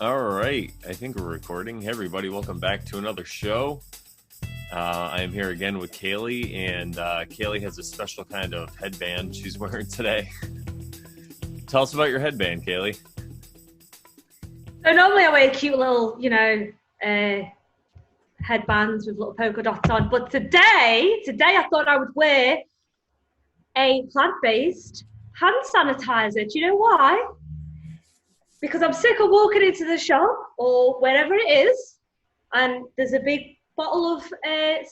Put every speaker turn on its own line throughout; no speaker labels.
All right, I think we're recording. Hey, everybody, welcome back to another show. I am here again with Kayleigh, and Kayleigh has a special kind of headband she's wearing today. Tell us about your headband, Kayleigh.
So normally I wear cute little, headbands with little polka dots on. But today I thought I would wear a plant-based hand sanitizer. Do you know why? Because I'm sick of walking into the shop or wherever it is, and there's a big bottle of hand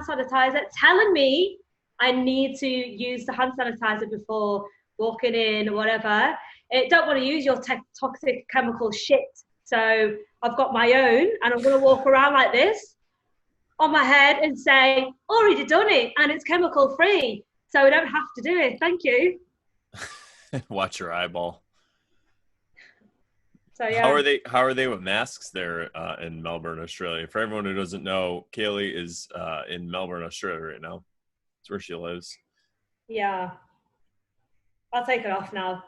sanitizer telling me I need to use the hand sanitizer before walking in or whatever. I don't want to use your toxic chemical shit. So I've got my own, and I'm going to walk around like this on my head and say, already done it, and it's chemical free. So I don't have to do it. Thank you.
Watch your eyeball.
So
How
yeah.
are they? How are they with masks there in Melbourne, Australia? For everyone who doesn't know, Kayleigh is in Melbourne, Australia right now. That's where she lives.
Yeah. I'll take it off now.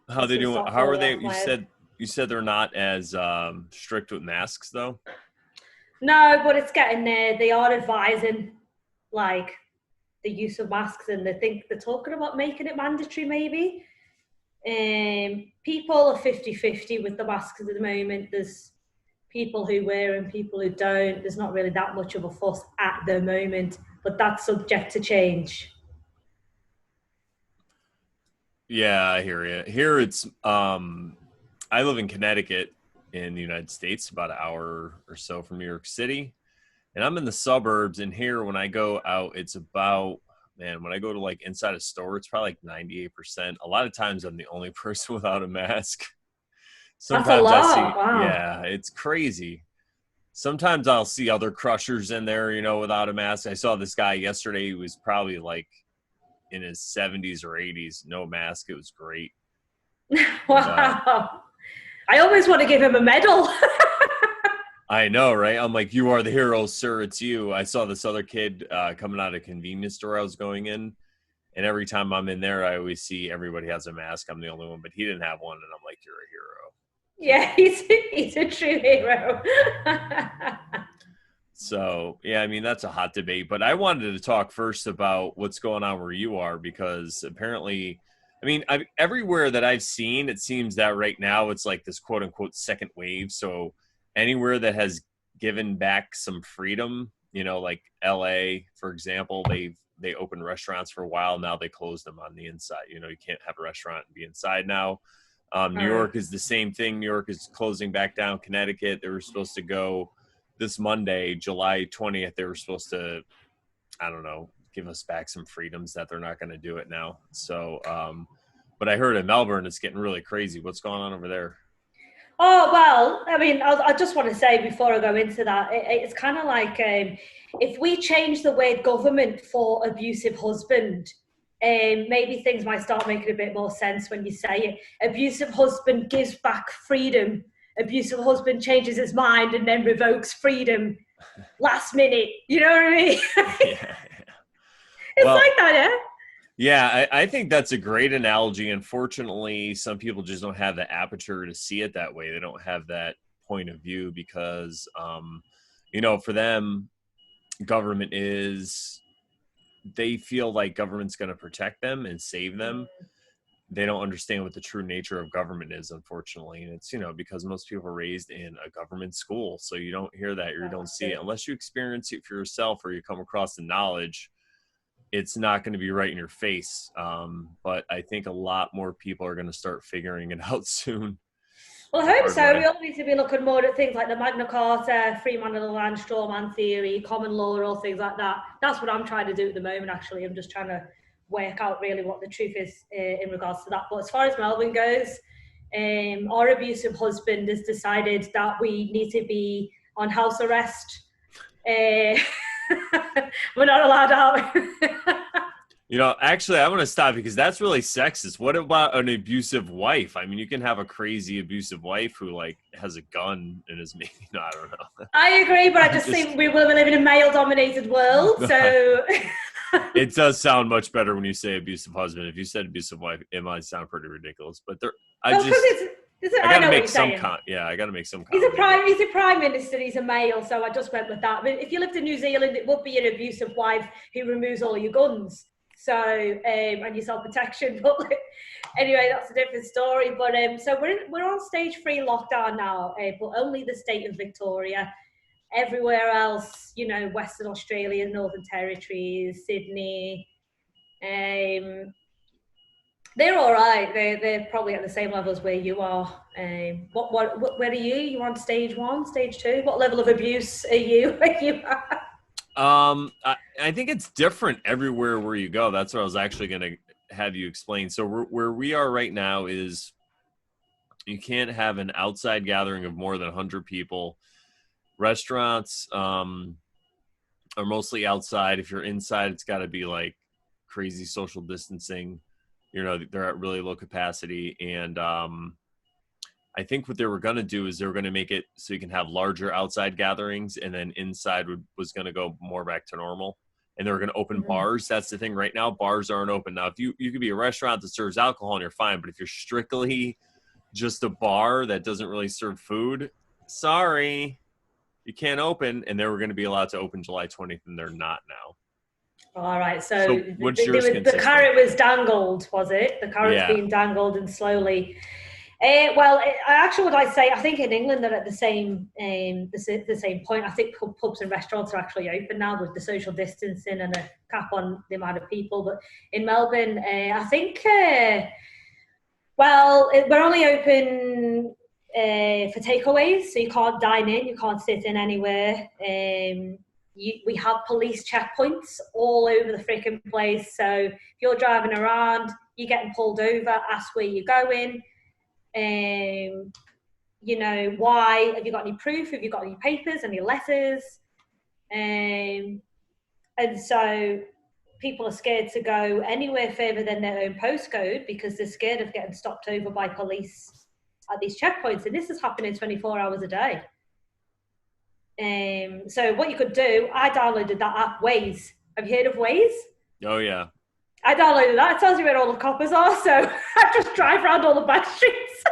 How are
It's
they
going to
doing?
start
How are
falling
they?
off
You
my head.
said they're not as strict with masks, though.
No, but it's getting there. They are advising like the use of masks, and they think they're talking about making it mandatory maybe. People are 50-50 with the masks at the moment. There's people who wear and people who don't. There's not really that much of a fuss at the moment, but that's subject to change.
Yeah, I hear you. Here it's I live in Connecticut in the United States, about an hour or so from New York City. And I'm in the suburbs, and here when I go out, it's about, man, when I go to like inside a store, it's probably like 98%. A lot of times I'm the only person without a mask.
That's a
Sometimes I see,
lot. Wow.
yeah, it's crazy. Sometimes I'll see other crushers in there, without a mask. I saw this guy yesterday who was probably like in his 70s or 80s, no mask. It was great. But
Wow. I always want to give him a medal.
I know, right? I'm like, you are the hero, sir. It's you. I saw this other kid coming out of a convenience store I was going in. And every time I'm in there, I always see everybody has a mask. I'm the only one, but he didn't have one. And I'm like, you're a hero.
Yeah, he's a true hero.
So, yeah, I mean, that's a hot debate. But I wanted to talk first about what's going on where you are, because apparently, I mean, everywhere that I've seen, it seems that right now it's like this quote unquote second wave. So, anywhere that has given back some freedom, like LA, for example, they opened restaurants for a while. Now they closed them on the inside. You can't have a restaurant and be inside now. New
Uh,
York is the same thing. New York is closing back down. Connecticut, they were supposed to go this Monday, July 20th. They were supposed to, I don't know, give us back some freedoms that they're not going to do it now. So, but I heard in Melbourne, it's getting really crazy. What's going on over there?
oh, well, I mean, I just want to say before I go into that, it's kind of like if we change the word government for abusive husband, maybe things might start making a bit more sense when you say it. Abusive husband gives back freedom. Abusive husband changes his mind and then revokes freedom last minute. You know what I mean?
Yeah.
It's
Well,
like that, yeah?
yeah, I think that's a great analogy. Unfortunately, some people just don't have the aperture to see it that way. They don't have that point of view because, for them, government is, they feel like government's going to protect them and save them. They don't understand what the true nature of government is, unfortunately. And it's, because most people are raised in a government school. So you don't hear that or you don't
That's
see it
true.
unless you experience it for yourself or you come across the knowledge. It's not going to be right in your face. But I think a lot more people are going to start figuring it out soon
Well,
the
I hope
hard
so. We
way.
all need to be looking more at things like the Magna Carta, free man of the land, straw man theory, common law, all things like that. That's what I'm trying to do at the moment, actually. I'm just trying to work out really what the truth is in regards to that. But as far as Melbourne goes, our abusive husband has decided that we need to be on house arrest. Uh, we're not allowed out.
Actually, I want to stop because that's really sexist. What about an abusive wife? I mean, you can have a crazy abusive wife who like has a gun and is maybe, I don't know.
I agree, but I
I'm
just
just,
think we live in a male-dominated world, so
it does sound much better when you say abusive husband. If you said abusive wife, it might sound pretty ridiculous. But
well, because
I
I
got to
know what
make
you're
some
saying.
I got to make some
He's a
comedy.
prime minister. He's a male, so I just went with that. But if you lived in New Zealand, it would be an abusive wife who removes all your guns, so and your self protection. But anyway, that's a different story. But so we're on stage 3 lockdown now, but only the state of Victoria. Everywhere else, Western Australia, Northern Territories, Sydney, they're all right. They're probably at the same level as where you are. Where are you? You on stage 1, stage 2? What level of abuse are you? Are you at?
I think it's different everywhere where you go. That's what I was actually going to have you explain. So where we are right now is you can't have an outside gathering of more than 100 people. Restaurants are mostly outside. If you're inside, it's got to be like crazy social distancing. They're at really low capacity. And I think what they were going to do is they were going to make it so you can have larger outside gatherings, and then inside was going to go more back to normal. And they were going to open bars. That's the thing right now. Bars aren't open. Now, if you could be a restaurant that serves alcohol and you're fine, but if you're strictly just a bar that doesn't really serve food, sorry, you can't open. And they were going to be allowed to open July 20th, and they're not now.
All right. So
what's yours
the carrot was dangled, was it? The carrot's
Yeah.
being dangled and slowly. Well, actually, what I say, I think in England they're at the same point. I think pubs and restaurants are actually open now with the social distancing and a cap on the amount of people. But in Melbourne, I think, we're only open for takeaways, so you can't dine in, you can't sit in anywhere. We have police checkpoints all over the freaking place. So if you're driving around, you're getting pulled over, ask where you're going. Why? Have you got any proof? Have you got any papers, any letters? And so people are scared to go anywhere further than their own postcode because they're scared of getting stopped over by police at these checkpoints. And this is happening 24 hours a day. So what you could do, I downloaded that app, Waze. Have you heard of Waze?
Oh, yeah.
I downloaded that. It tells you where all the coppers are. So I just drive around all the back streets.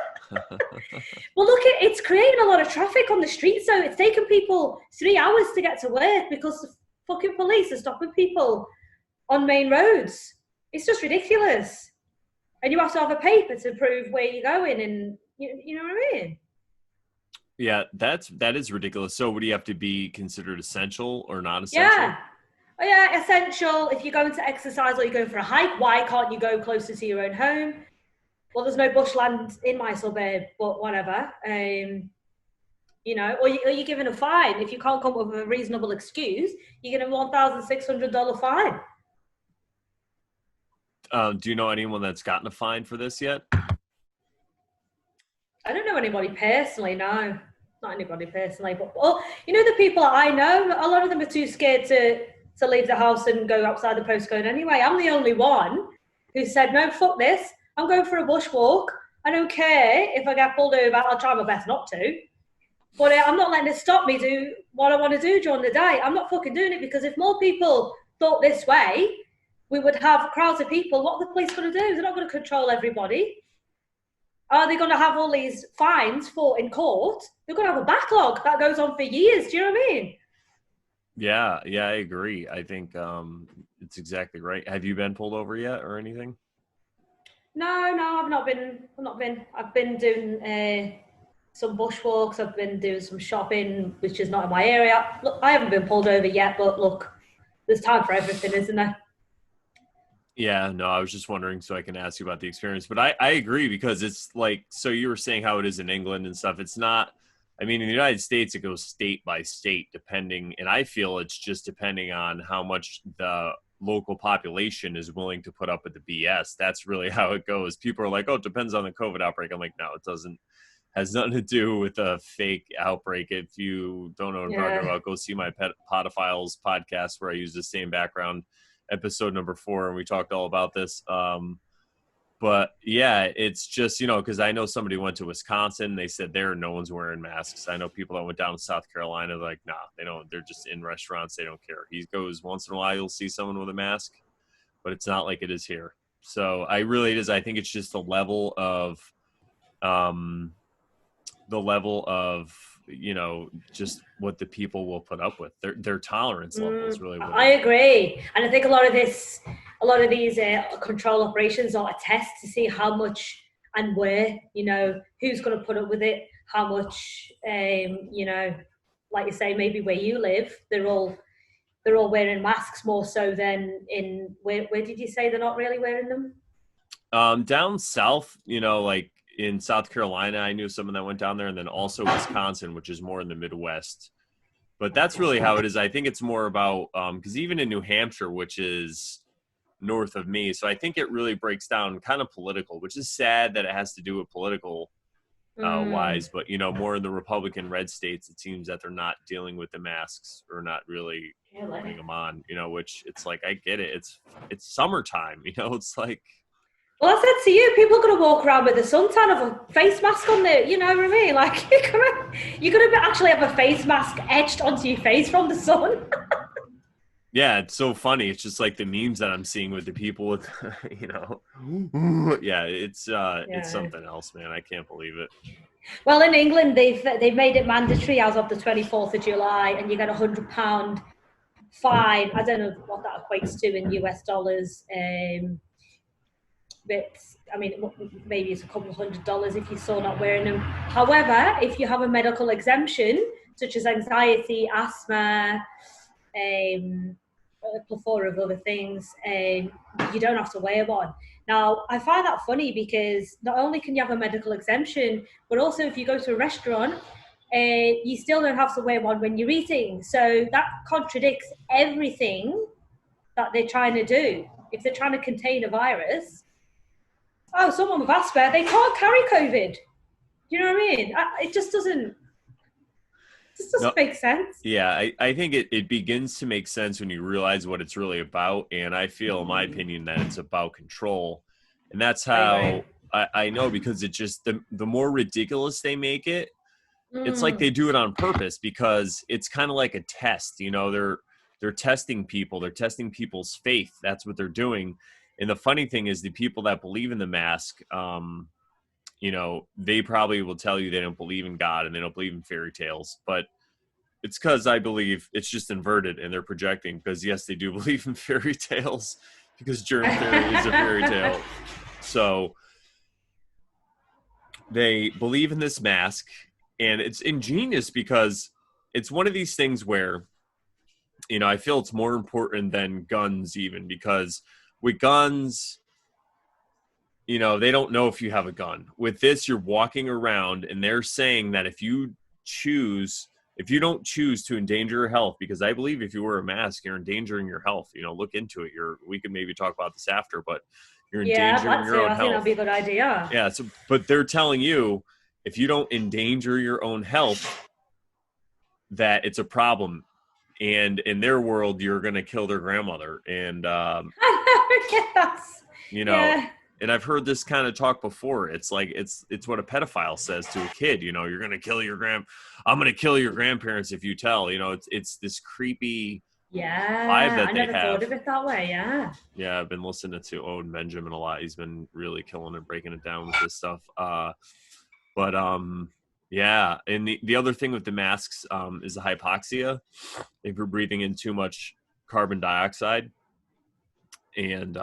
Well, look, it's creating a lot of traffic on the street. So it's taken people 3 hours to get to work because the fucking police are stopping people on main roads. It's just ridiculous. And you have to have a paper to prove where you're going, and you know what I mean?
Yeah, that is ridiculous. So would you have to be considered essential or not essential?
Yeah. Oh, yeah, essential. If you're going to exercise or you're going for a hike, why can't you go closer to your own home? Well, there's no bushland in my suburb, but whatever. Or you're given a fine. If you can't come up with a reasonable excuse, you're given a $1,600 fine.
Do you know anyone that's gotten a fine for this yet?
I don't know anybody personally, no. Not anybody personally. But, the people I know, a lot of them are too scared to leave the house and go outside the postcode anyway. I'm the only one who said, no, fuck this. I'm going for a bushwalk. I don't care if I get pulled over. I'll try my best not to. But I'm not letting it stop me do what I want to do during the day. I'm not fucking doing it, because if more people thought this way, we would have crowds of people. What are the police going to do? They're not going to control everybody. Are they going to have all these fines fought in court? They're going to have a backlog that goes on for years. Do you know what I mean?
Yeah, I agree. I think it's exactly right. Have you been pulled over yet or anything?
No, I've not been. I've been doing some bushwalks. I've been doing some shopping, which is not in my area. Look, I haven't been pulled over yet, but look, there's time for everything, isn't there?
Yeah, no, I was just wondering so I can ask you about the experience. But I agree, because it's like, so you were saying how it is in England and stuff. It's not, I mean, in the United States, it goes state by state depending. And I feel it's just depending on how much the local population is willing to put up with the BS. That's really how it goes. People are like, oh, it depends on the COVID outbreak. I'm like, no, it doesn't. Has nothing to do with a fake outbreak. If you don't know what I'm talking about, go see my Podophiles podcast where I use the same background, episode number 4, and we talked all about this. But yeah, it's just, because I know somebody went to Wisconsin, they said there no one's wearing masks. I know people that went down to South Carolina, they're like, nah, they don't. They're just in restaurants, they don't care. He goes once in a while, you'll see someone with a mask, but it's not like it is here. So I think it's just the level of the level of, just what the people will put up with. Their tolerance level is really what it
I
is.
agree, and I think a lot of these control operations are a test to see how much and where, who's going to put up with it, how much, like you say, maybe where you live, they're all wearing masks more so than in where did you say they're not really wearing them?
Down south, like in South Carolina, I knew someone that went down there, and then also Wisconsin, which is more in the Midwest. But that's really how it is. I think it's more about because even in New Hampshire, which is north of me, so I think it really breaks down kind of political, which is sad that it has to do with political wise. But more in the Republican red states, it seems that they're not dealing with the masks or not really putting them on. Which it's like I get it. It's summertime. It's like.
Well, I said to you, people are going to walk around with a suntan of a face mask on there. You know what I mean? Like, you're going to actually have a face mask etched onto your face from the sun.
Yeah, it's so funny. It's just like the memes that I'm seeing with the people with, yeah, it's something else, man. I can't believe it.
Well, in England, they've made it mandatory as of the 24th of July, and you get £100 fine. I don't know what that equates to in US dollars. But I mean, maybe it's a couple of $100 if you're still not wearing them. However, if you have a medical exemption, such as anxiety, asthma, a plethora of other things, you don't have to wear one. Now, I find that funny because not only can you have a medical exemption, but also if you go to a restaurant, you still don't have to wear one when you're eating. So that contradicts everything that they're trying to do. If they're trying to contain a virus, someone with asthma, they can't carry COVID. You know what I mean? It just doesn't make sense.
Yeah, I think it begins to make sense when you realize what it's really about. And I feel, in my opinion, that it's about control. And that's how I know, because it just, the more ridiculous they make it, it's like they do it on purpose, because it's kind of like a test. They're testing people. They're testing people's faith. That's what they're doing. And the funny thing is, the people that believe in the mask, they probably will tell you they don't believe in God and they don't believe in fairy tales. But it's because I believe it's just inverted and they're projecting, because, yes, they do believe in fairy tales, because germ theory is a fairy tale. So they believe in this mask, and it's ingenious because it's one of these things where, I feel it's more important than guns even, because with guns, they don't know if you have a gun. With this, you're walking around and they're saying that if you don't choose to endanger your health, because I believe if you wear a mask, you're endangering your health. Look into it. We can maybe talk about this after, but you're endangering your own health.
I think that'd be a good idea.
Yeah. So, but they're telling you, if you don't endanger your own health, that it's a problem. And in their world, you're going to kill their grandmother. And,
Yes. Yeah.
And I've heard this kind of talk before. It's like, it's what a pedophile says to a kid, you're going to kill I'm going to kill your grandparents if you tell, it's this creepy vibe that
I
they
never
have.
thought of it that way.
Yeah. I've been listening to Owen Benjamin a lot. He's been really killing and breaking it down with this stuff. Yeah. And the other thing with the masks is the hypoxia. If you're breathing in too much carbon dioxide. And,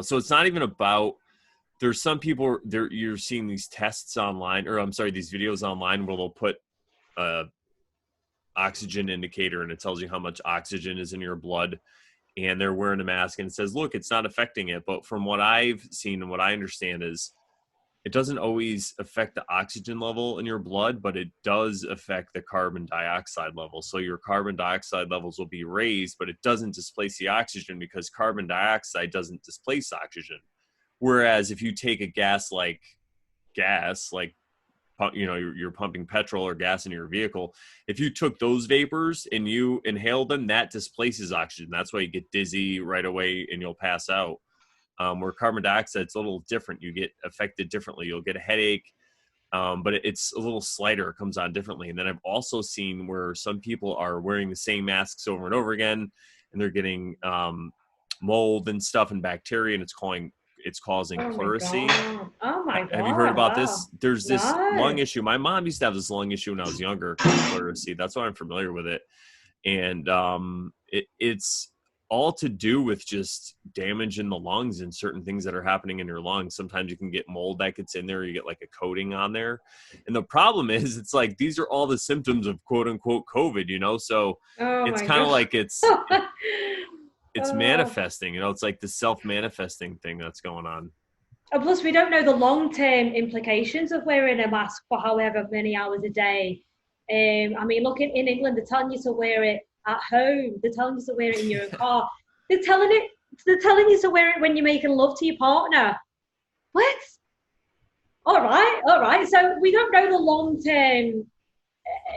so it's not even about, there's some people there, you're seeing these tests online, or I'm sorry, these videos online where they'll put oxygen indicator and it tells you how much oxygen is in your blood, and they're wearing a mask and it says, look, it's not affecting it. But from what I've seen and what I understand is, it doesn't always affect the oxygen level in your blood, but it does affect the carbon dioxide level. So your carbon dioxide levels will be raised, but it doesn't displace the oxygen, because carbon dioxide doesn't displace oxygen. Whereas if you take a gas, you're pumping petrol or gas into your vehicle, if you took those vapors and you inhale them, that displaces oxygen. That's why you get dizzy right away and you'll pass out. Where carbon dioxide, it's a little different. You get affected differently. You'll get a headache, but it's a little slighter. It comes on differently. And then I've also seen where some people are wearing the same masks over and over again, and they're getting mold and stuff and bacteria, and it's causing
Oh my
pleurisy.
God. Oh my
Have you heard
God.
about
Wow.
this? There's this lung
No.
issue. My mom used to have this lung issue when I was younger called pleurisy. That's why I'm familiar with it. And it's all to do with just damage in the lungs and certain things that are happening in your lungs. Sometimes you can get mold that gets in there, you get like a coating on there. And the problem is, it's like these are all the symptoms of quote unquote COVID, so
Oh
it's
my
kind of
God.
like it's
Oh.
manifesting, it's like the self-manifesting thing that's going on.
And plus, we don't know the long-term implications of wearing a mask for however many hours a day. I mean, look in England, they're telling you to wear it at home. They're telling you to wear it in your car. They're telling it. They're telling you to wear it when you're making love to your partner. What? All right, all right. So we don't know the long-term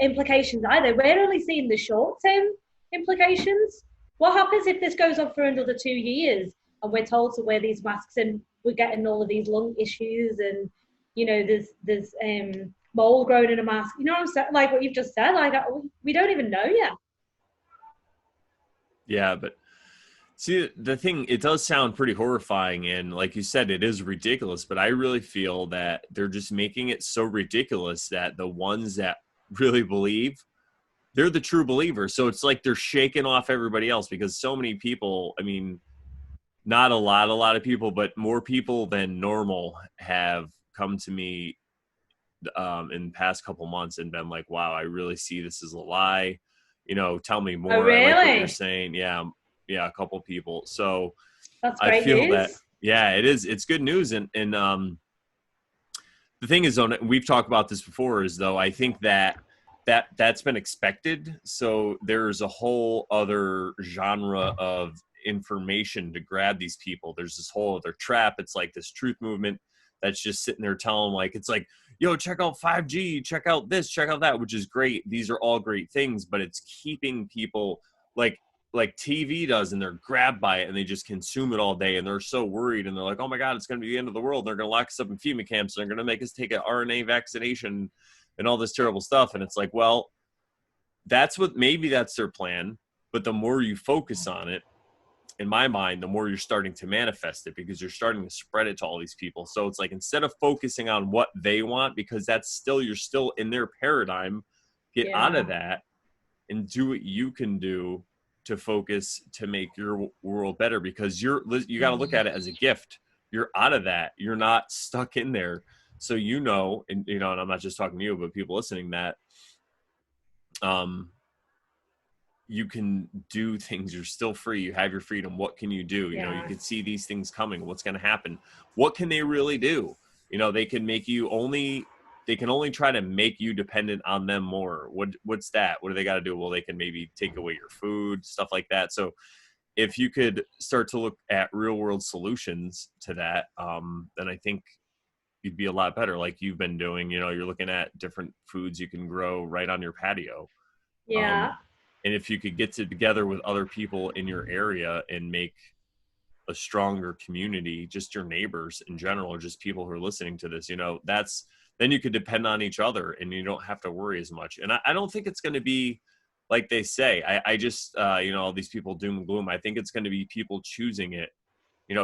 implications either. We're only seeing the short-term implications. What happens if this goes on for another 2 years and we're told to wear these masks and we're getting all of these lung issues and there's mold growing in a mask? You know what I'm saying? Like what you've just said. Like we don't even know yet.
Yeah, but see, the thing, it does sound pretty horrifying. And like you said, it is ridiculous. But I really feel that they're just making it so ridiculous that the ones that really believe, they're the true believers. So it's like they're shaking off everybody else because so many people, I mean, not a lot of people, but more people than normal have come to me in the past couple months and been like, wow, I really see this as a lie. Tell me
Oh,
more. I like what you're
really?
saying. Yeah. Yeah. A couple people. So
That's
I
great
feel that,
news.
yeah, it is. It's good news. And the thing is, though, we've talked about this before, is though, I think that's been expected. So there's a whole other genre of information to grab these people. There's this whole other trap. It's like this truth movement that's just sitting there telling, like, it's like, yo, check out 5G, check out this, check out that, which is great. These are all great things, but it's keeping people like TV does, and they're grabbed by it and they just consume it all day, and they're so worried, and they're like, oh my God, it's going to be the end of the world. They're going to lock us up in FEMA camps, and they're going to make us take an RNA vaccination and all this terrible stuff. And it's like, well, maybe that's their plan, but the more you focus on it, in my mind, the more you're starting to manifest it, because you're starting to spread it to all these people. So it's like, instead of focusing on what they want, because you're still in their paradigm, get out of
Yeah.
that and do what you can do to focus to make your world better, because you got to look at it as a gift. You're out of that. You're not stuck in there. So, and I'm not just talking to you, but people listening, that you can do things. You're still free. You have your freedom. What can you do? You
Yeah.
can see these things coming. What's going to happen? What can they really do? They can only try to make you dependent on them more. What's that? What do they got to do? Well, they can maybe take away your food, stuff like that. So if you could start to look at real world solutions to that, then I think you'd be a lot better, like you've been doing. You're looking at different foods you can grow right on your patio.
Yeah.
Um, and if you could get together with other people in your area and make a stronger community, just your neighbors in general, or just people who are listening to this, then you could depend on each other and you don't have to worry as much. And I don't think it's going to be like they say. I just, all these people doom and gloom. I think it's going to be people choosing it.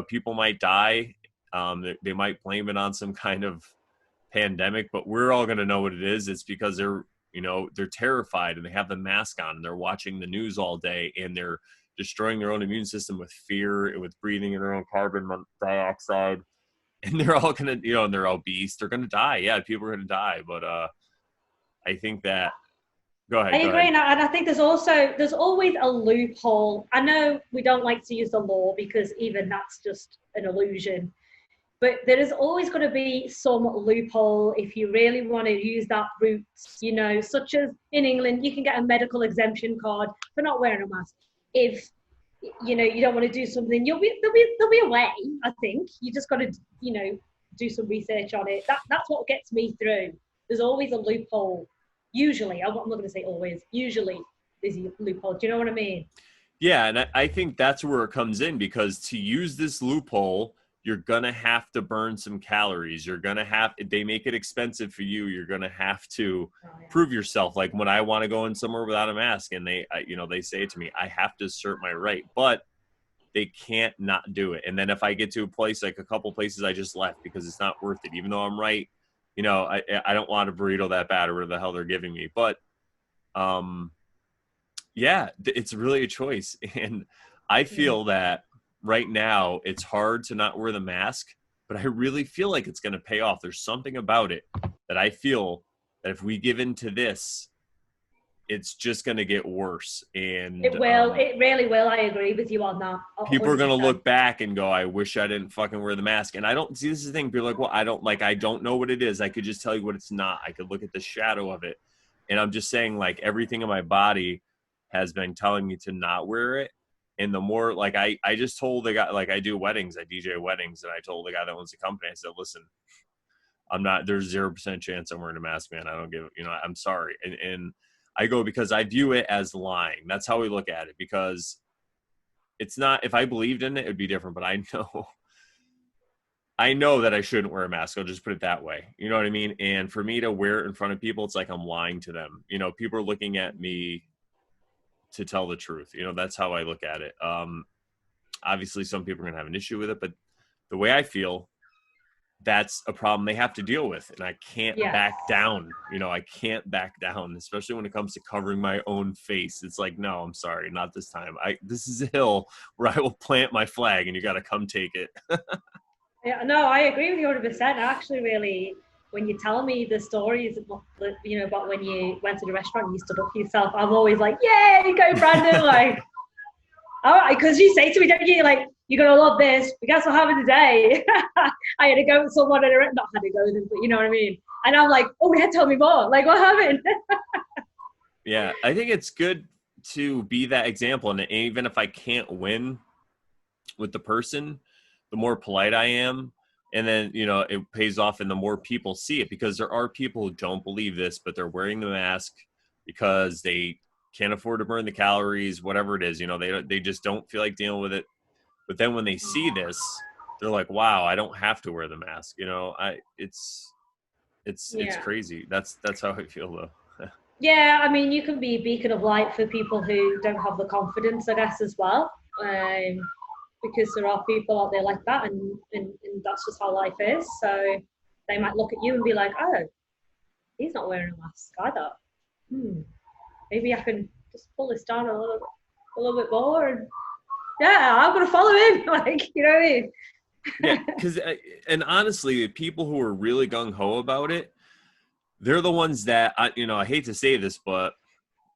People might die. They might blame it on some kind of pandemic, but we're all going to know what it is. It's because they're terrified and they have the mask on and they're watching the news all day and they're destroying their own immune system with fear and with breathing in their own carbon dioxide. And they're all going to, and they're obese. They're going to die. Yeah, people are going to die. But I think that, go
I
ahead.
agree, and I think there's always a loophole. I know we don't like to use the law because even that's just an illusion, but there is always going to be some loophole if you really want to use that route. Such as in England, you can get a medical exemption card for not wearing a mask. If you don't want to do something, there'll be a way. I think you just got to do some research on it. That's what gets me through. There's always a loophole. Usually, I'm not going to say always. Usually, there's a loophole. Do you know what I mean?
Yeah, and I think that's where it comes in, because to use this loophole, you're going to have to burn some calories. They make it expensive for you. You're going to have to
Oh, yeah.
prove yourself. Like when I want to go in somewhere without a mask and they say it to me, I have to assert my right. But they can't not do it. And then if I get to a place, like a couple places I just left because it's not worth it, even though I'm right, you know, I don't want a burrito that bad or whatever the hell they're giving me. But yeah, it's really a choice. And I feel that right now it's hard to not wear the mask, but I really feel like it's going to pay off. There's something about it that I feel that if we give in to this, it's just going to get worse. And
It will. It really will. I agree with you on that.
people are
100%.
going to look back and go, I wish I didn't fucking wear the mask. And I don't see, this is the thing. People are like, well, I don't know what it is. I could just tell you what it's not. I could look at the shadow of it. And I'm just saying, like, everything in my body has been telling me to not wear it. And the more, like, I just told the guy, like, I do weddings, I DJ weddings. And I told the guy that owns the company, I said, listen, there's 0% chance I'm wearing a mask, man. I don't give, I'm sorry. And I go, because I view it as lying. That's how we look at it, because it's not, if I believed in it, it'd be different, but I know that I shouldn't wear a mask. I'll just put it that way. You know what I mean? And for me to wear it in front of people, it's like I'm lying to them. People are looking at me to tell the truth. That's how I look at it. Obviously some people are going to have an issue with it, but the way I feel, that's a problem they have to deal with. And I can't back down. I can't back down, especially when it comes to covering my own face. It's like, no, I'm sorry, not this time. This is a hill where I will plant my flag and you got to come take it.
Yeah, no, I agree with you 100%. Actually, really, when you tell me the stories, about when you went to the restaurant and you stood up for yourself, I'm always like, yay, go Brandon. Like, all right, because you say to me, don't you, like, you're going to love this, but guess what happened today? I had to go with someone, not had to go with them, but you know what I mean? And I'm like, oh, yeah, tell me more. Like, what happened?
Yeah, I think it's good to be that example. And even if I can't win with the person, the more polite I am. And then, it pays off and the more people see it, because there are people who don't believe this, but they're wearing the mask because they can't afford to burn the calories, whatever it is, they just don't feel like dealing with it. But then when they see this, they're like, wow, I don't have to wear the mask. It's crazy. That's how I feel though.
Yeah, I mean, you can be a beacon of light for people who don't have the confidence, I guess, as well. Because there are people out there like that, and that's just how life is. So they might look at you and be like, oh, he's not wearing a mask either. Maybe I can just pull this down a little bit more, and yeah, I'm gonna follow him. Like, you know what I mean?
Yeah, because and honestly, the people who are really gung ho about it, they're the ones that I hate to say this, but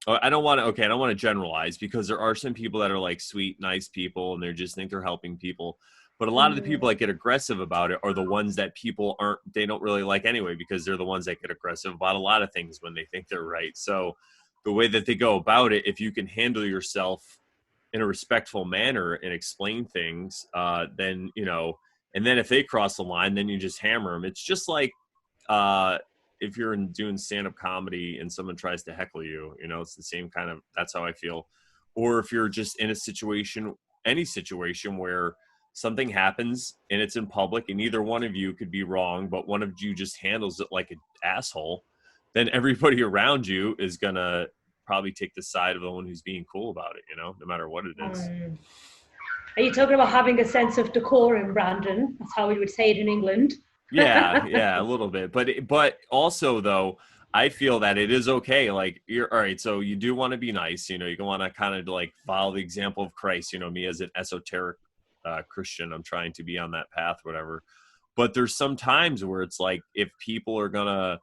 I don't want to generalize, because there are some people that are like sweet, nice people, and they just think they're helping people. But a lot of the people that get aggressive about it are the ones that they don't really like anyway, because they're the ones that get aggressive about a lot of things when they think they're right. So the way that they go about it, if you can handle yourself in a respectful manner and explain things, then, and then if they cross the line, then you just hammer them. It's just like, if you're doing stand-up comedy and someone tries to heckle you, it's the same kind of, that's how I feel. Or if you're just in a situation, any situation where something happens and it's in public and either one of you could be wrong, but one of you just handles it like an asshole, then everybody around you is going to probably take the side of the one who's being cool about it, no matter what it is.
Are you talking about having a sense of decorum, Brandon? That's how we would say it in England.
Yeah, a little bit. But also, though, I feel that it is okay. Like, you're all right. So you do want to be nice. You want to kind of like follow the example of Christ. Me as an esoteric Christian, I'm trying to be on that path, whatever. But there's some times where it's like, if people are going to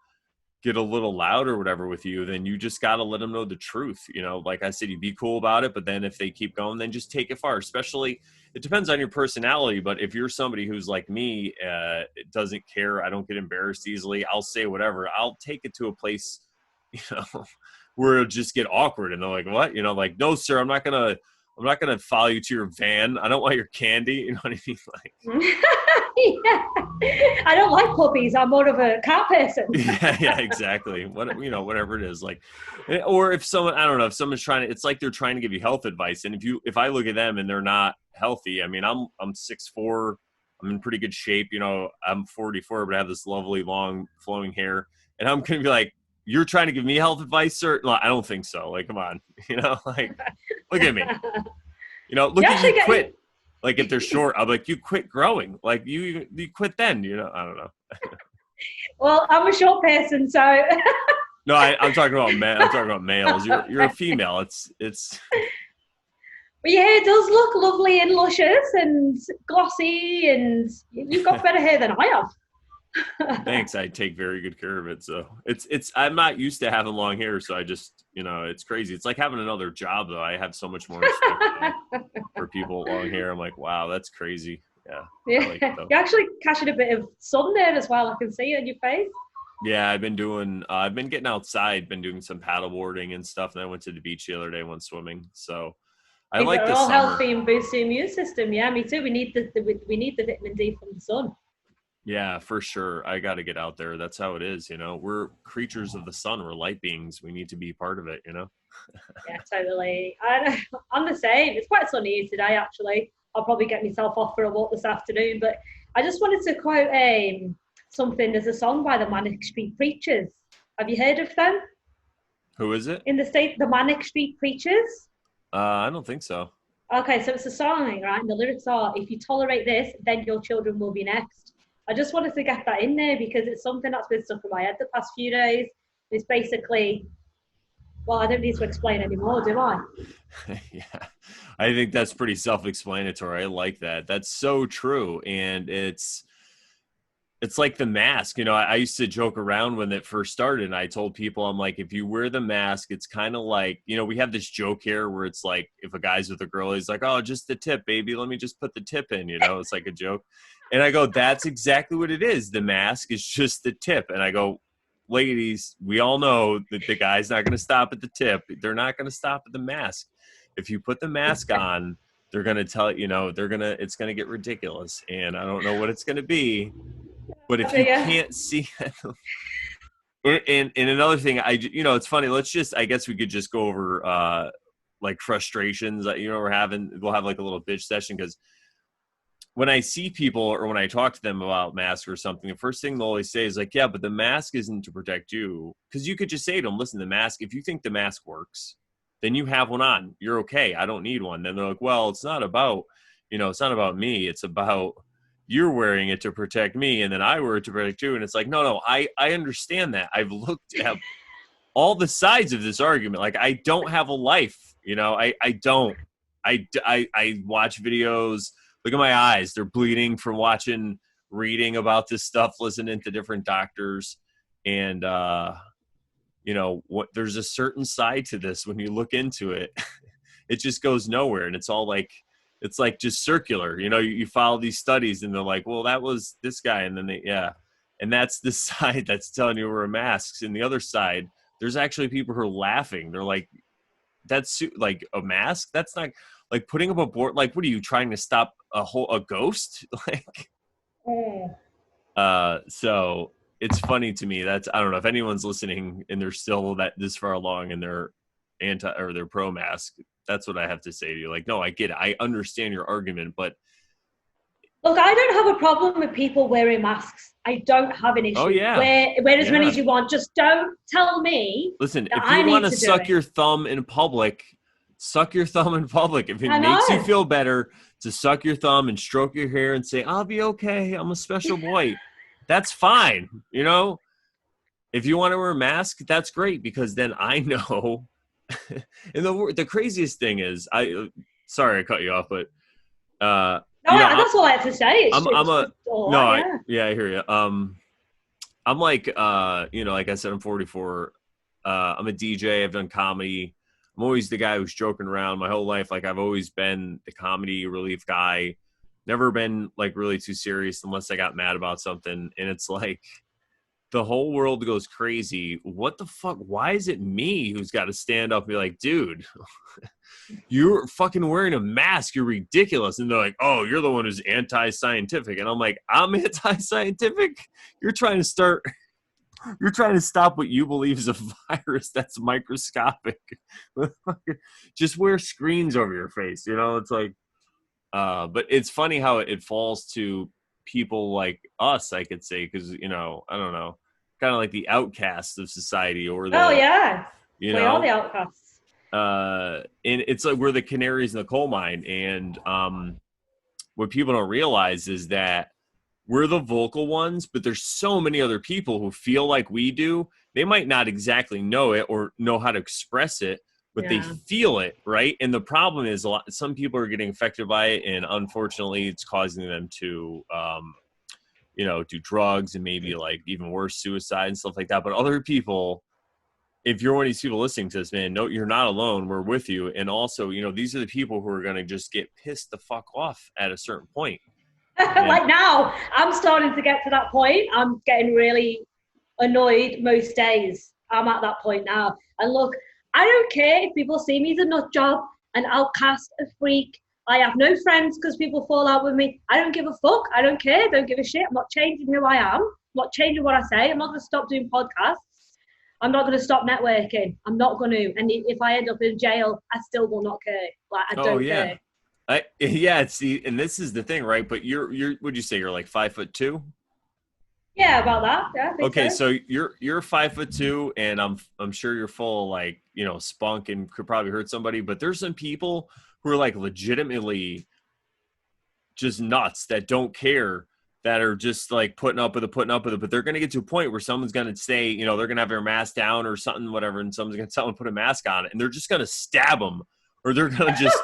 get a little loud or whatever with you, then you just got to let them know the truth. Like I said, you be cool about it, but then if they keep going, then just take it far. Especially, it depends on your personality, but if you're somebody who's like me, it doesn't care, I don't get embarrassed easily, I'll say whatever, I'll take it to a place, where it'll just get awkward and they're like, what? Like, no, sir, I'm not gonna follow you to your van. I don't want your candy. You know what I mean? Like,
yeah. I don't like puppies. I'm more of a cat person.
yeah, exactly. Whatever it is, like, or if someone, I don't know, if someone's it's like they're trying to give you health advice, and if I look at them and they're not healthy, I mean, I'm 6'4", I'm in pretty good shape. I'm 44, but I have this lovely long flowing hair, and I'm gonna be like, you're trying to give me health advice, sir? No, I don't think so. Like, come on, like, look at me. Look at you quit. Like if they're short, I'm like, you quit growing. Like you quit then, I don't know.
Well, I'm a short person, so.
No, I'm talking about men. I'm talking about males. You're a female. It's.
But your hair does look lovely and luscious and glossy, and you've got better hair than I have.
Thanks. I take very good care of it. So it's. I'm not used to having long hair, so I just it's crazy. It's like having another job though. I have so much more respect for people with long hair. I'm like, wow, that's crazy. Yeah.
Yeah.
I like it,
You're actually catching a bit of sun there as well. I can see it in your face.
Yeah, I've been getting outside, been doing some paddle boarding and stuff. And I went to the beach the other day, went swimming. So I
These
like
are
the
all
summer.
healthy and boost the immune system. Yeah, me too. We need we need the vitamin D from the sun.
Yeah, for sure. I got to get out there. That's how it is. We're creatures of the sun. We're light beings. We need to be part of it,
Yeah, totally. I'm the same. It's quite sunny here today, actually. I'll probably get myself off for a walk this afternoon. But I just wanted to quote something. There's a song by the Manic Street Preachers. Have you heard of them?
Who is it?
In the States, the Manic Street Preachers.
I don't think so.
Okay, so it's a song, right? And the lyrics are, if you tolerate this, then your children will be next. I just wanted to get that in there because it's something that's been stuck in my head the past few days. It's basically, well, I don't need to explain anymore, do I?
Yeah, I think that's pretty self-explanatory. I like that. That's so true. And it's like the mask. I used to joke around when it first started. And I told people, I'm like, if you wear the mask, it's kind of like, we have this joke here where it's like, if a guy's with a girl, he's like, oh, just the tip, baby. Let me just put the tip in, it's like a joke. And I go, that's exactly what it is. The mask is just the tip. And I go, ladies, we all know that the guy's not going to stop at the tip. They're not going to stop at the mask. If you put the mask on, they're going to tell it's going to get ridiculous. And I don't know what it's going to be. But if you can't see and another thing, it's funny. I guess we could just go over like frustrations that, we'll have like a little bitch session. Because when I see people or when I talk to them about masks or something, the first thing they'll always say is like, yeah, but the mask isn't to protect you. Because you could just say to them, listen, the mask, if you think the mask works, then you have one on. You're okay. I don't need one. Then they're like, well, it's not about me. It's about you're wearing it to protect me, and then I wear it to protect you. And it's like, no, I understand that. I've looked at all the sides of this argument. Like, I don't have a life, I don't. I watch videos. Look at my eyes. They're bleeding from reading about this stuff, listening to different doctors. And, there's a certain side to this when you look into it. It just goes nowhere. And it's all like, it's like just circular, you follow these studies and they're like, well, that was this guy. And then and that's the side that's telling you wear masks. And the other side, there's actually people who are laughing. They're like, that's like a mask. That's not like putting up a board. Like, what are you trying to stop a ghost? Like, so it's funny to me. I don't know if anyone's listening and they're still this far along and they're they're pro mask. That's what I have to say to you. Like, no, I get it. I understand your argument, but
look, I don't have a problem with people wearing masks. I don't have an issue.
Oh, yeah.
Wear as many as you want. Just don't tell me.
Listen, if you want to suck your thumb in public, suck your thumb in public. If it makes you feel better to suck your thumb and stroke your hair and say, I'll be okay, I'm a special boy, that's fine. If you want to wear a mask, that's great, because then I know. And the craziest thing is, sorry I cut you off, but
that's all I have to say.
I hear you. I'm like, like I said, I'm 44. I'm a DJ. I've done comedy. I'm always the guy who's joking around my whole life. Like, I've always been the comedy relief guy. Never been like really too serious unless I got mad about something. And it's like, the whole world goes crazy. What the fuck? Why is it me who's got to stand up and be like, dude, you're fucking wearing a mask. You're ridiculous. And they're like, oh, you're the one who's anti-scientific. And I'm like, I'm anti-scientific? You're trying to stop what you believe is a virus that's microscopic. Just wear screens over your face. It's like, but it's funny how it falls to people like us, I could say, because I don't know, kind of like the outcasts of society, or we are
the outcasts.
And it's like we're the canaries in the coal mine. And what people don't realize is that we're the vocal ones, but there's so many other people who feel like we do. They might not exactly know it or know how to express it, but they feel it, right? And the problem is some people are getting affected by it, and unfortunately it's causing them to do drugs and maybe like even worse, suicide and stuff like that. But other people, if you're one of these people listening to this, man, no, you're not alone. We're with you. And also, these are the people who are going to just get pissed the fuck off at a certain point.
Like now, I'm starting to get to that point. I'm getting really annoyed most days. I'm at that point now. And look, I don't care if people see me as a nut job, an outcast, a freak. I have no friends because people fall out with me. I don't give a fuck. I don't care. Don't give a shit. I'm not changing who I am. I'm not changing what I say. I'm not going to stop doing podcasts. I'm not going to stop networking. I'm not going to. And if I end up in jail, I still will not care. Like, I don't care.
And this is the thing, right? But you're would you say you're like 5'2"?
Yeah, about that. Yeah. I think
so you're 5'2", and I'm sure you're full of like spunk and could probably hurt somebody. But there's some people who are like legitimately just nuts that don't care, that are just like putting up with it. But they're going to get to a point where someone's going to say, they're going to have their mask down or something, whatever, and someone's going to tell them to put a mask on, and they're just going to stab them, or they're going to just.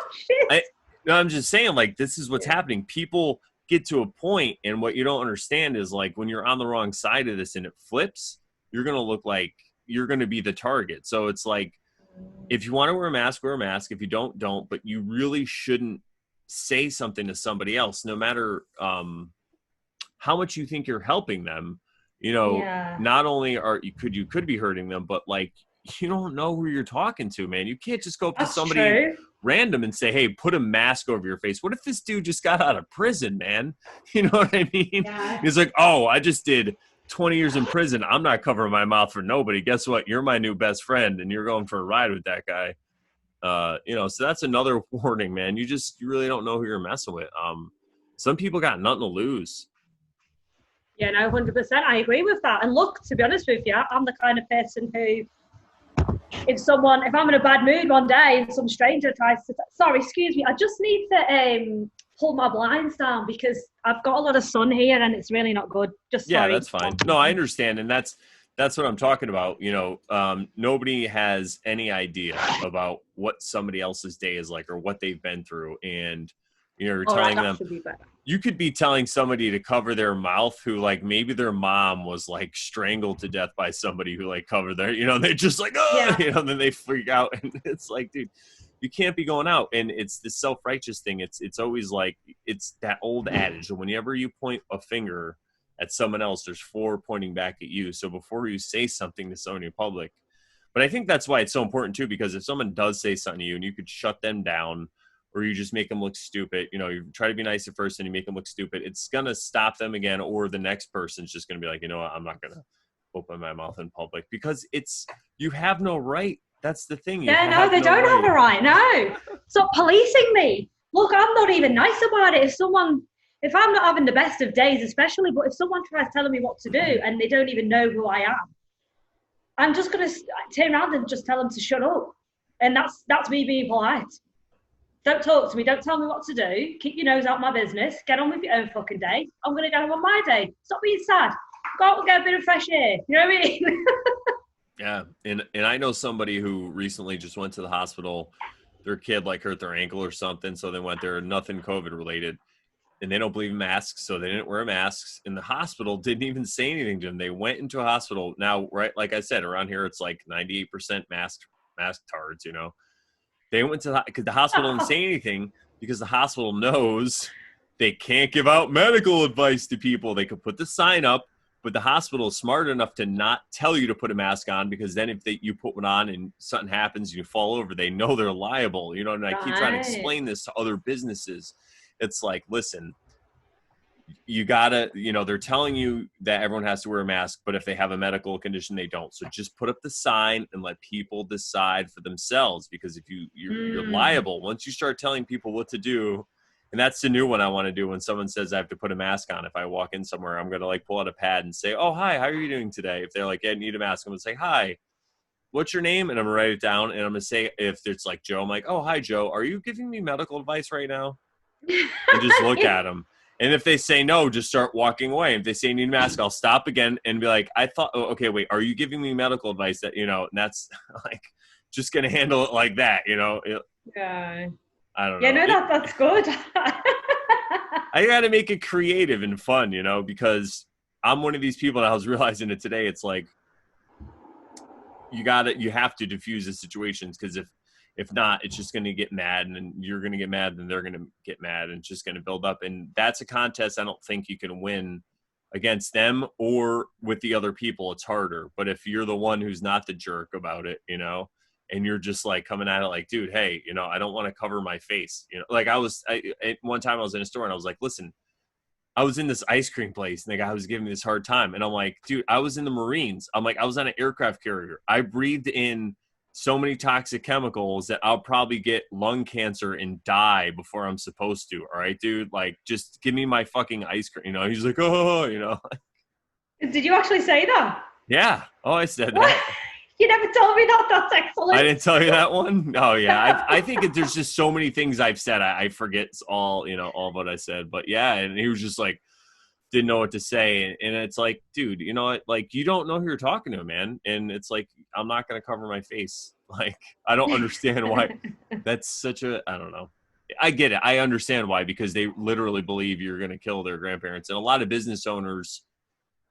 I'm just saying, like, this is what's happening. People get to a point, and what you don't understand is, like, when you're on the wrong side of this and it flips, you're going to look like you're going to be the target. So it's like, if you want to wear a mask, wear a mask. If you don't, but you really shouldn't say something to somebody else, no matter how much you think you're helping them. Not only you could be hurting them, but like, you don't know who you're talking to, man. You can't just go up to somebody random and say, hey, put a mask over your face. What if this dude just got out of prison, man? You know what I mean? Yeah. He's like, oh, I just did 20 years in prison. I'm not covering my mouth for nobody. Guess what? You're my new best friend, and you're going for a ride with that guy. So that's another warning, man. You really don't know who you're messing with. Some people got nothing to lose.
Yeah, no, 100%. I agree with that. And look, to be honest with you, I'm the kind of person who, if I'm in a bad mood one day and some stranger tries to, sorry, excuse me, I just need to pull my blinds down because I've got a lot of sun here and it's really not good. Sorry.
That's fine. No, I understand. And that's what I'm talking about. Nobody has any idea about what somebody else's day is like or what they've been through. And, you're telling them, you could be telling somebody to cover their mouth who, like, maybe their mom was like strangled to death by somebody who like covered their, they just like, then they freak out. And it's like, dude, you can't be going out. And it's the self-righteous thing. It's always like, it's that old adage. Whenever you point a finger at someone else, there's 4 pointing back at you. So before you say something to someone in public, but I think that's why it's so important too, because if someone does say something to you and you could shut them down, or you just make them look stupid, you try to be nice at first and you make them look stupid, it's going to stop them again. Or the next person's just going to be like, what, I'm not going to open my mouth in public, because you have no right. That's the thing.
They don't have a right. No. Stop policing me. Look, I'm not even nice about it. If I'm not having the best of days, especially, but if someone tries telling me what to do and they don't even know who I am, I'm just going to turn around and just tell them to shut up. And that's me being polite. Don't talk to me. Don't tell me what to do. Keep your nose out my business. Get on with your own fucking day. I'm going to go on my day. Stop being sad. Go out and get a bit of fresh air. You know what I mean?
Yeah. And I know somebody who recently just went to the hospital. Their kid like hurt their ankle or something. So they went there, nothing COVID related. And they don't believe in masks. So they didn't wear masks. And the hospital didn't even say anything to them. They went into a hospital. Now, right, like I said, around here, it's like 98% mask tards, They went to because the hospital didn't say anything, because the hospital knows they can't give out medical advice to people. They could put the sign up, but the hospital is smart enough to not tell you to put a mask on, because then if you put one on and something happens and you fall over, they know they're liable. And I keep trying to explain this to other businesses. It's like, listen, you gotta, they're telling you that everyone has to wear a mask, but if they have a medical condition, they don't. So just put up the sign and let people decide for themselves, because if you're liable once you start telling people what to do. And that's the new one I want to do. When someone says I have to put a mask on, if I walk in somewhere, I'm going to like pull out a pad and say, oh, hi, how are you doing today? If they're like, yeah, I need a mask, I'm going to say, hi, what's your name? And I'm going to write it down. And I'm going to say, if it's like Joe, I'm like, oh, hi, Joe, are you giving me medical advice right now? and just look at them. And if they say no, just start walking away. If they say need a mask, I'll stop again and be like, I thought, oh, okay, wait, are you giving me medical advice that, you know, and that's like, just going to handle it like that, you know?
Yeah.
I don't
Yeah,
know.
no, that's good.
I got to make it creative and fun, you know, because I'm one of these people, and I was realizing it today. It's like, you have to diffuse the situations, because if not, it's just going to get mad, and then you're going to get mad, and they're going to get mad, and it's just going to build up. And that's a contest I don't think you can win against them or with the other people. It's harder. But if you're the one who's not the jerk about it, you know, and you're just like coming at it like, dude, hey, you know, I don't want to cover my face. You know, like one time I was in a store and I was like, listen, I was in this ice cream place and the guy was giving me this hard time. And I'm like, dude, I was in the Marines. I'm like, I was on an aircraft carrier. I breathed in so many toxic chemicals that I'll probably get lung cancer and die before I'm supposed to. All right, dude, like, just give me my fucking ice cream. You know, he's like, oh, you know.
Did you actually say that?
Yeah. Oh, I said
What?
that.
You never told me that. That's excellent.
I didn't tell you that one. Oh yeah, I think there's just so many things I've said. I forget all, you know, all of what I said. But yeah, and he was just like, didn't know what to say, and it's like, dude, you know what? Like, you don't know who you're talking to, man. And it's like, I'm not gonna cover my face. Like, I don't understand why. That's such a, I don't know. I get it. I understand why, because they literally believe you're gonna kill their grandparents, and a lot of business owners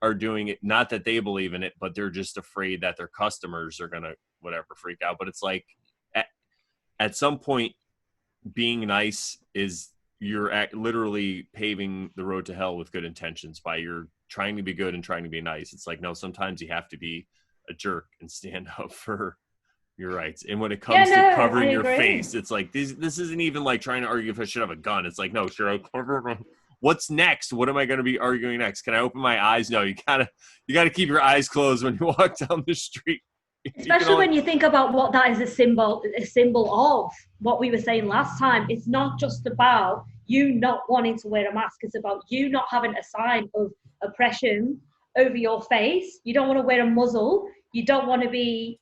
are doing it, not that they believe in it, but they're just afraid that their customers are gonna whatever freak out. But it's like, at some point, being nice is, literally paving the road to hell with good intentions by you're trying to be good and trying to be nice. It's like, no, sometimes you have to be a jerk and stand up for your rights. And when it comes to covering your face, it's like, this isn't even like trying to argue if I should have a gun. It's like, no, should I cover my, what's next? What am I going to be arguing next? Can I open my eyes? No, you gotta keep your eyes closed when you walk down the street.
Especially when you think about what that is a symbol of. What we were saying last time, it's not just about you not wanting to wear a mask. It's about you not having a sign of oppression over your face. You don't want to wear a muzzle. You don't want to be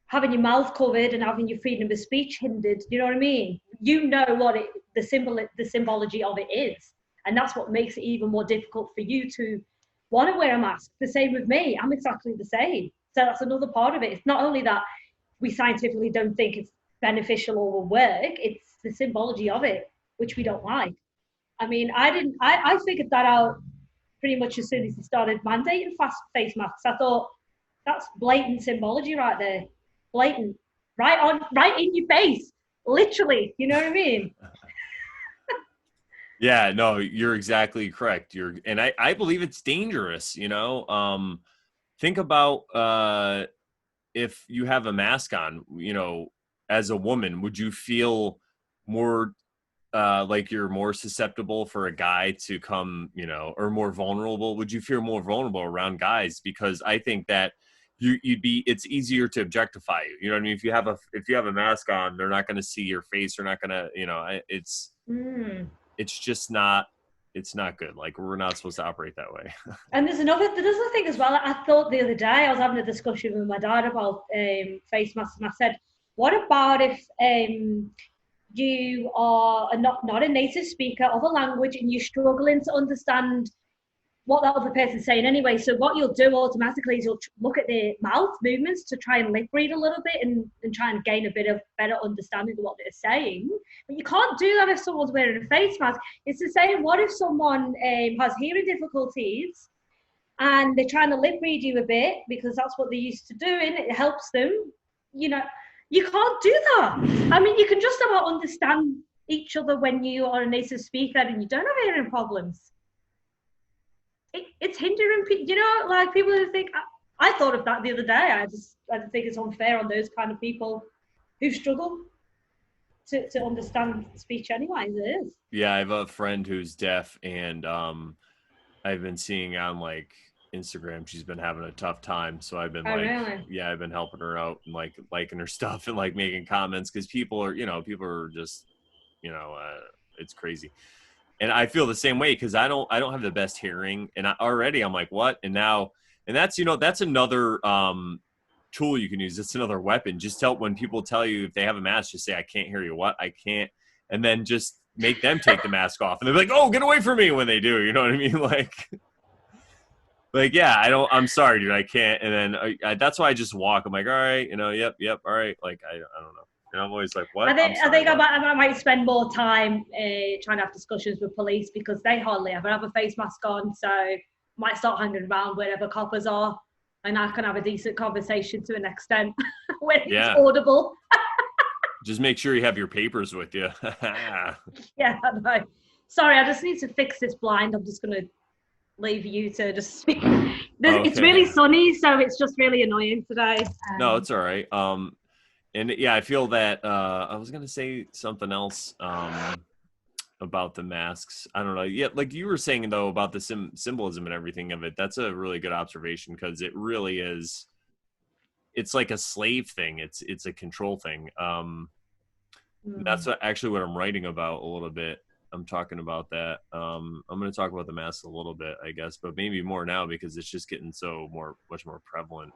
having your mouth covered and having your freedom of speech hindered. You know what I mean? You know what the symbology of it is. And that's what makes it even more difficult for you to want to wear a mask. The same with me. I'm exactly the same. So that's another part of it. It's not only that we scientifically don't think it's beneficial or will work, it's the symbology of it, which we don't like. I mean, I figured that out pretty much as soon as they started mandating face masks. I thought, that's blatant symbology right there. Blatant. Right in your face. Literally. You know what I mean?
Yeah, no, you're exactly correct. And I believe it's dangerous, you know. Think about if you have a mask on, you know, as a woman, would you feel more like you're more susceptible for a guy to come, you know, or more vulnerable? Would you feel more vulnerable around guys? Because I think that it's easier to objectify you. You know what I mean? If you have a mask on, they're not going to see your face. They're not going to, you know, it's just not, it's not good. Like, we're not supposed to operate that way.
And there's another thing as well. I thought the other day, I was having a discussion with my dad about face masks, and I said, what about if you are not a native speaker of a language and you're struggling to understand what that other person's saying anyway? So what you'll do automatically is you'll look at their mouth movements to try and lip read a little bit and try and gain a bit of better understanding of what they're saying. But you can't do that if someone's wearing a face mask. It's the same. What if someone has hearing difficulties and they're trying to lip read you a bit because that's what they're used to doing? It helps them. You know, you can't do that. I mean, you can just about understand each other when you are a native speaker and you don't have hearing problems. It's hindering people, you know, like people who think, I thought of that the other day. I think it's unfair on those kind of people who struggle to understand speech anyway, as it is.
Yeah, I have a friend who's deaf, and I've been seeing on like Instagram, she's been having a tough time. So I've been
really?
Yeah, I've been helping her out and like liking her stuff and like making comments, because people are just, you know, it's crazy. And I feel the same way, because I don't have the best hearing, and I'm like, what? And that's, you know, that's another tool you can use. It's another weapon. Just when people tell you if they have a mask, just say, I can't hear you. What? I can't. And then just make them take the mask off, and they're like, "Oh, get away from me!" when they do. You know what I mean? Like, yeah, I'm sorry, dude, I can't. And then that's why I just walk. I'm like, all right, yep, all right. Like, I don't know. And I'm always like, what?
I think I might spend more time trying to have discussions with police because they hardly ever have a face mask on. So I might start hanging around wherever coppers are, and I can have a decent conversation to an extent when it's audible.
Just make sure you have your papers with you.
Yeah, I know. Sorry, I just need to fix this blind. I'm just going to leave you to just speak. It's really sunny, so it's just really annoying today.
No, it's all right. And yeah, I feel that I was gonna say something else about the masks. I don't know. Yeah, like you were saying though about the symbolism and everything of it. That's a really good observation because it really is. It's like a slave thing. It's a control thing. That's actually what I'm writing about a little bit. I'm talking about that. I'm going to talk about the masks a little bit, I guess, but maybe more now because it's just getting much more prevalent.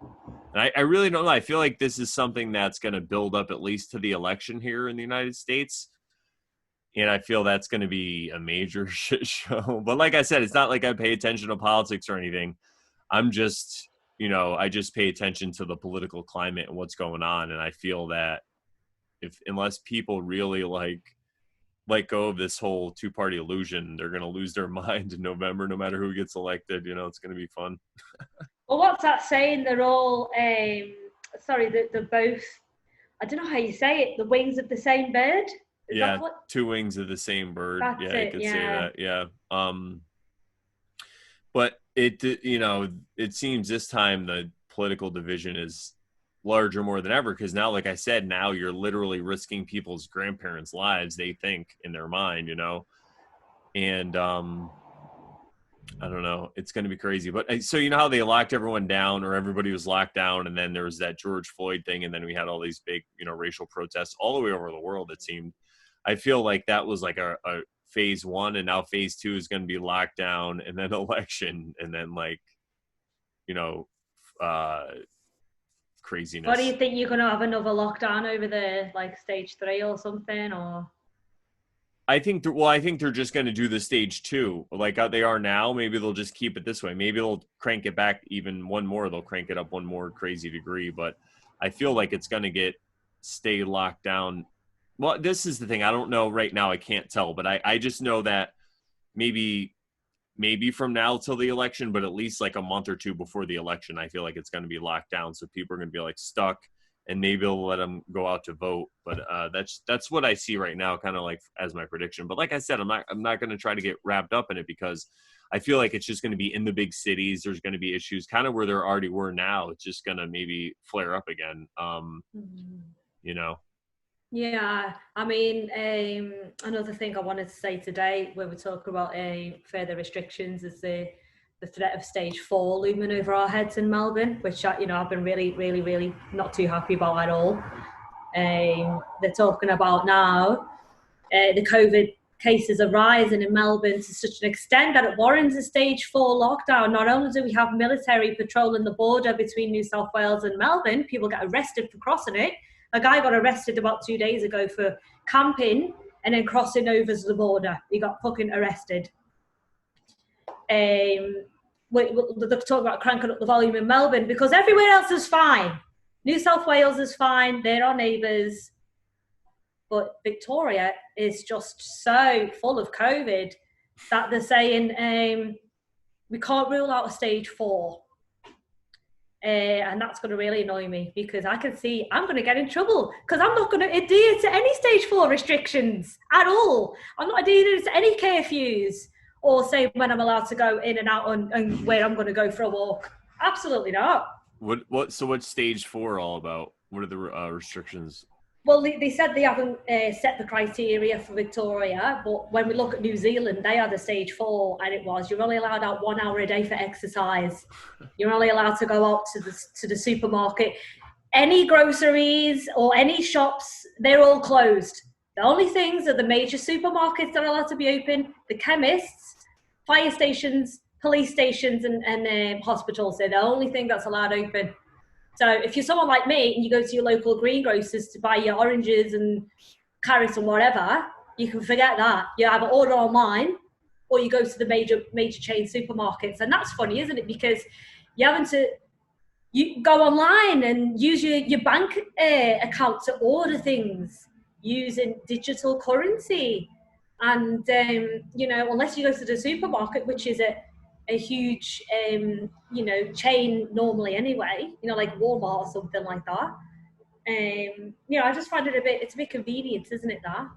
And I really don't know. I feel like this is something that's going to build up at least to the election here in the United States. And I feel that's going to be a major shit show. But like I said, it's not like I pay attention to politics or anything. I'm just, I just pay attention to the political climate and what's going on. And I feel that unless people really let go of this whole two-party illusion, they're going to lose their mind in November, no matter who gets elected. It's going to be fun.
Well, what's that saying? They're all, they're both, I don't know how you say it, the wings of the same bird? Is that what?
Two wings of the same bird.
That's
you could say that. Yeah. But it seems this time the political division is larger more than ever because now, like I said, now you're literally risking people's grandparents' lives, they think, in their mind, and I don't know, it's going to be crazy. But so how they locked everyone down, or everybody was locked down, and then there was that George Floyd thing, and then we had all these big racial protests all the way over the world, it seemed. I feel like that was like a phase one, and now phase two is going to be lockdown and then election and then craziness.
What do you think, you're going to have another lockdown over there, like stage 3 or something, or?
I think they're just going to do the stage 2 like they are now. Maybe they'll just keep it this way. Maybe they'll crank it back even one more. They'll crank it up one more crazy degree. But I feel like it's going to stay locked down. Well, this is the thing. I don't know right now. I can't tell. But I just know that maybe from now till the election, but at least like a month or two before the election, I feel like it's going to be locked down. So people are going to be like stuck, and maybe they'll let them go out to vote. But that's what I see right now, kind of like as my prediction. But like I said, I'm not going to try to get wrapped up in it because I feel like it's just going to be in the big cities. There's going to be issues kind of where there already were now. It's just going to maybe flare up again.
Yeah, I mean, another thing I wanted to say today when we're talking about further restrictions is the threat of stage 4 looming over our heads in Melbourne, which I've been really, really, really not too happy about at all. They're talking about now the COVID cases are rising in Melbourne to such an extent that it warrants a stage 4 lockdown. Not only do we have military patrolling the border between New South Wales and Melbourne, people get arrested for crossing it. A guy got arrested about 2 days ago for camping and then crossing over the border. He got fucking arrested. They're talking about cranking up the volume in Melbourne because everywhere else is fine. New South Wales is fine. They're our neighbours. But Victoria is just so full of COVID that they're saying we can't rule out a stage 4. And that's going to really annoy me because I can see I'm going to get in trouble because I'm not going to adhere to any stage 4 restrictions at all. I'm not adhering to any curfews or say when I'm allowed to go in and out and where I'm going to go for a walk. Absolutely not.
So what's stage 4 all about? What are the restrictions?
Well, they said they haven't set the criteria for Victoria, but when we look at New Zealand, they had a stage 4, and it was you're only allowed out 1 hour a day for exercise. You're only allowed to go out to the supermarket. Any groceries or any shops, they're all closed. The only things are the major supermarkets that are allowed to be open, the chemists, fire stations, police stations, and hospitals. They're the only thing that's allowed open. So if you're someone like me and you go to your local greengrocers to buy your oranges and carrots and whatever, you can forget that. You either order online or you go to the major chain supermarkets. And that's funny, isn't it? Because you're having to you go online and use your bank account to order things using digital currency. And, unless you go to the supermarket, which is a huge, chain normally anyway, like Walmart or something like that. I just find it's a bit convenient, isn't it, that?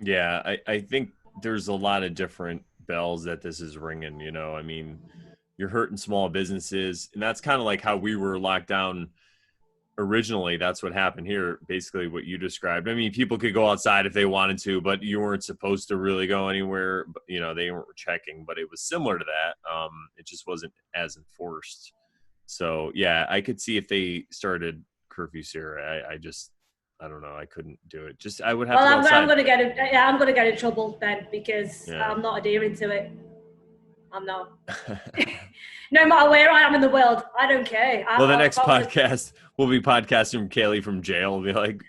Yeah, I think there's a lot of different bells that this is ringing, I mean, you're hurting small businesses, and that's kind of like how we were locked down originally. That's what happened here, basically what you described. I mean, people could go outside if they wanted to, but you weren't supposed to really go anywhere. They weren't checking, but it was similar to that. It just wasn't as enforced. So yeah, I could see if they started curfews here. I don't know. I couldn't do it. I would have to go outside.
I'm going to get in trouble then because I'm not adhering to it. I'm not. No matter where I am in the world, I don't care.
The next podcast, we'll be podcasting from Kayleigh from jail. We'll be like,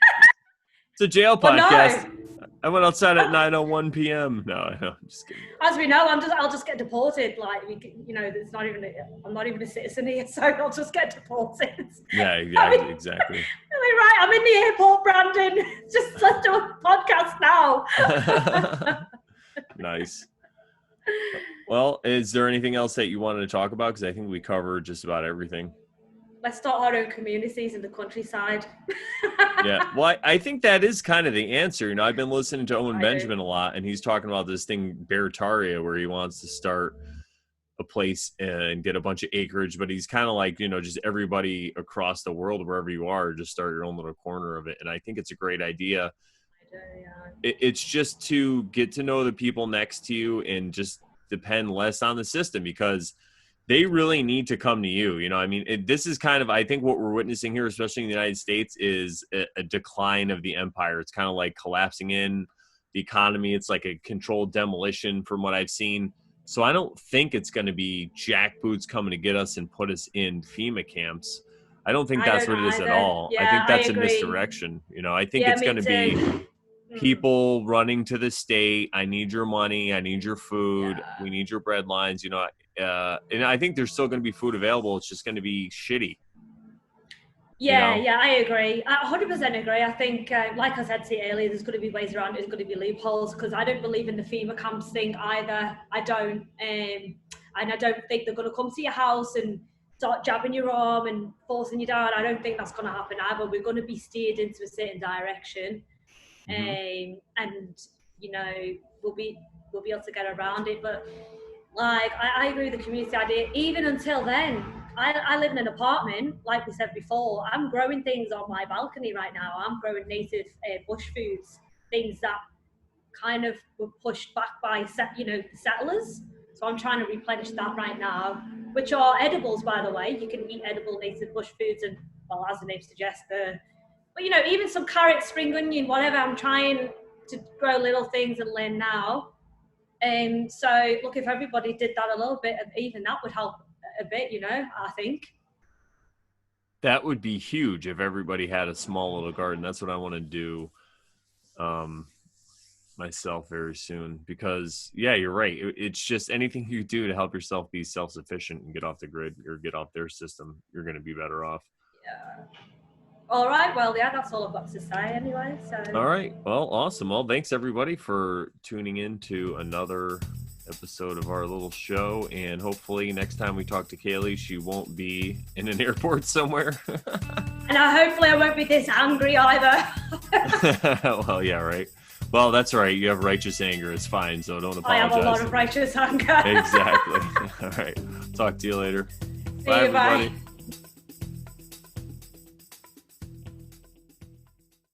it's a jail podcast. No. I went outside at 9:01 p.m. No, I'm just kidding.
As we know, I'll just get deported. Like, it's not even. I'm not even a citizen here, so I'll just get deported.
Yeah, exactly.
Right, I'm in the airport, Brandon. Just let's do a podcast now.
Nice. Well, is there anything else that you wanted to talk about? Because I think we covered just about everything.
Let's start our own communities in the countryside.
Yeah, well, I think that is kind of the answer. I've been listening to Owen Benjamin a lot, and he's talking about this thing, Bertaria, where he wants to start a place and get a bunch of acreage, but he's kind of like, just everybody across the world, wherever you are, just start your own little corner of it. And I think it's a great idea. It's just to get to know the people next to you and just depend less on the system, because they really need to come to you. This is kind of, I think what we're witnessing here, especially in the United States, is a decline of the empire. It's kind of like collapsing in the economy. It's like a controlled demolition from what I've seen. So I don't think it's going to be jackboots coming to get us and put us in FEMA camps. I don't think that's what it is at all. Yeah, I think that's a misdirection. I think it's going to be people running to the state. I need your money. I need your food. Yeah. We need your bread lines. And I think there's still going to be food available. It's just going to be shitty.
Yeah, I agree. I 100% agree. I think, like I said to you earlier, there's going to be ways around it. There's going to be loopholes, because I don't believe in the FEMA camps thing either. I don't. And I don't think they're going to come to your house and start jabbing your arm and forcing you down. I don't think that's going to happen either. We're going to be steered into a certain direction. Mm-hmm. And we'll be able to get around it. But like, I agree with the community idea. Even until then, I live in an apartment, like we said before. I'm growing things on my balcony right now. I'm growing native bush foods, things that kind of were pushed back by settlers. So I'm trying to replenish that right now, which are edibles, by the way. You can eat edible native bush foods, and well, as the name suggests, but even some carrots, spring onion, whatever. I'm trying to grow little things and learn now. So look, if everybody did that a little bit, even that would help a bit, I think.
That would be huge if everybody had a small little garden. That's what I want to do myself very soon, because yeah, you're right. It's just anything you do to help yourself be self-sufficient and get off the grid or get off their system, you're going to be better off.
Yeah. All right. Well, yeah, that's all I've got to say anyway. So.
All right. Well, awesome. Well, thanks everybody for tuning in to another episode of our little show. And hopefully next time we talk to Kayleigh, she won't be in an airport somewhere.
And hopefully I won't be this angry either.
Well, yeah, right. Well, that's right. You have righteous anger. It's fine. So don't apologize.
I have a lot of righteous anger.
Exactly. All right. Talk to you later.
See you, bye.